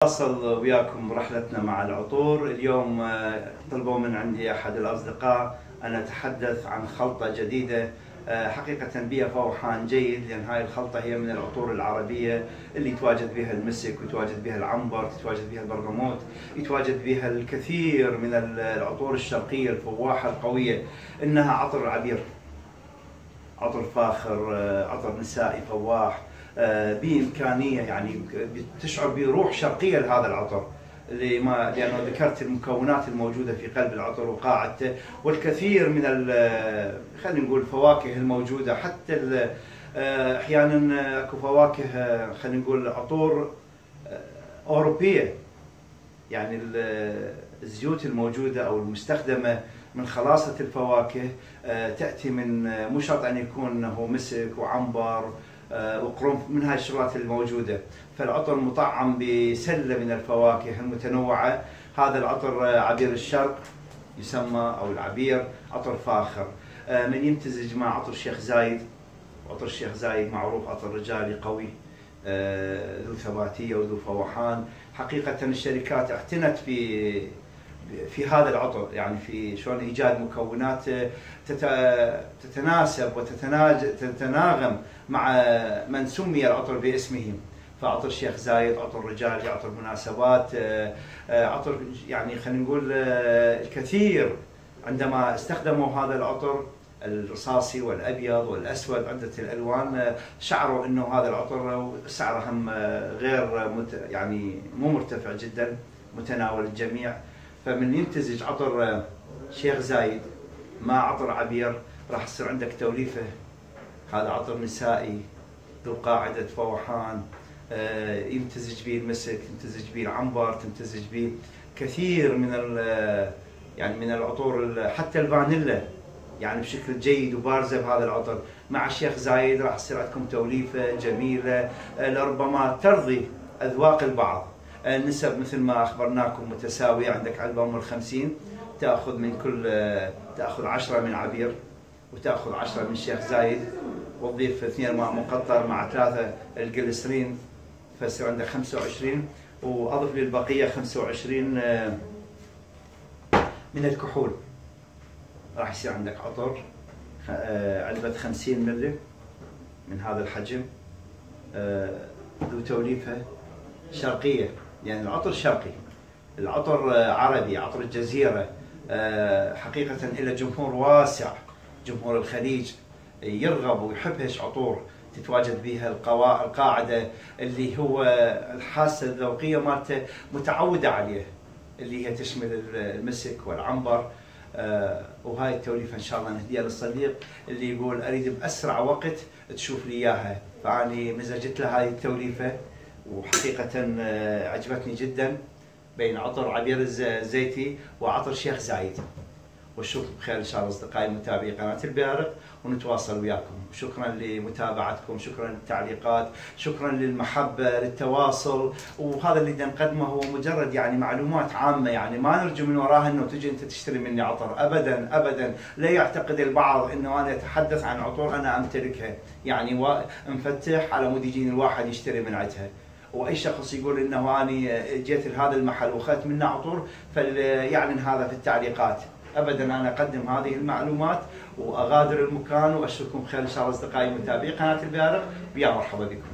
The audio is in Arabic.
نتواصل وياكم رحلتنا مع العطور. اليوم طلبوا من عندي أحد الأصدقاء أن أتحدث عن خلطة جديدة حقيقة بها فوحان جيد، لأن هاي الخلطة هي من العطور العربية اللي يتواجد بها المسك ويتواجد بها العنبر، يتواجد بها البرغموت، يتواجد بها الكثير من العطور الشرقية الفواحة القوية. إنها عطر عبير، عطر فاخر، عطر نسائي فواح، بإمكانية يعني تشعر بروح شرقية لهذا العطر، لأنه ذكرت المكونات الموجودة في قلب العطر وقاعدته، والكثير من خلينا نقول الفواكه الموجودة، حتى أحيانا اكو فواكه خلينا نقول عطور أوروبية، يعني الزيوت الموجودة أو المستخدمة من خلاصة الفواكه تأتي من مو شرط أن يكون هو مسك وعنبر وقرنفل، من هاي الشغلات الموجودة. فالعطر مطعم بسلة من الفواكه المتنوعة. هذا العطر عبير الشرق يسمى، أو العبير، عطر فاخر من يمتزج مع عطر الشيخ زايد. عطر الشيخ زايد معروف عطر رجالي قوي ذو ثباتية وذو فوحان. حقيقة الشركات اعتنت في هذا العطر، يعني في شلون ايجاد مكونات تتناسب وتتناغم مع من سمي العطر باسمه. فعطر الشيخ زايد عطر رجالي، عطر مناسبات، عطر يعني خلينا نقول الكثير عندما استخدموا هذا العطر الرصاصي والابيض والاسود، عده الالوان، شعروا انه هذا العطر سعره هم غير يعني مو مرتفع جدا، متناول الجميع. فمن يمتزج عطر شيخ زايد مع عطر عبير راح يصير عندك توليفه. هذا عطر نسائي ذو قاعده فوحان، يمتزج به المسك، يمتزج به العنبر، تمتزج به كثير من يعني من العطور، حتى الفانيلا يعني بشكل جيد وبارزه بهذا العطر. مع الشيخ زايد راح تصير عندكم توليفه جميله لربما ترضي اذواق البعض. النسب مثل ما اخبرناكم متساويه، عندك علبه ام ال50 تاخذ من كل، تاخذ 10 من عبير وتاخذ 10 من الشيخ زايد، وتضيف 2 ماء مقطر مع 3 الجليسرين، فيصير عندك 25، واضف للبقيه 25 من الكحول. راح يصير عندك عطر علبه 50 مللي من هذا الحجم، ذو توليفه شرقيه، يعني العطر شرقي، العطر عربي، عطر الجزيره. حقيقه إلى جمهور واسع، جمهور الخليج يرغب ويحب هيش عطور تتواجد بها القاعده اللي هو الحاسه الذوقيه مالته متعوده عليه، اللي هي تشمل المسك والعنبر. وهاي التوليفه ان شاء الله نهديها للصديق اللي يقول اريد باسرع وقت تشوف لي اياها. فاني مزجت له هاي التوليفه، وحقيقه عجبتني جدا، بين عطر عبير الزيتي وعطر شيخ زايد. والشكر بخير ان شاء الله اصدقائي متابعي قناه البارق، ونتواصل وياكم. شكرا لمتابعتكم، شكرا للتعليقات، شكرا للمحبه، للتواصل. وهذا اللي نقدمه هو مجرد يعني معلومات عامه، يعني ما نرجو من وراها انه تجي انت تشتري مني عطر، ابدا ابدا. لا يعتقد البعض انه انا اتحدث عن عطور انا امتلكها، يعني مفتح على مود يجيني الواحد يشتري من عندها. واي شخص يقول انه اني جيت لهذا المحل واخذت منه عطور فليعلن هذا في التعليقات. ابدا، انا اقدم هذه المعلومات واغادر المكان، واشوفكم بخير ان شاء الله اصدقائي متابعي قناه البارق. ويا مرحبا بكم.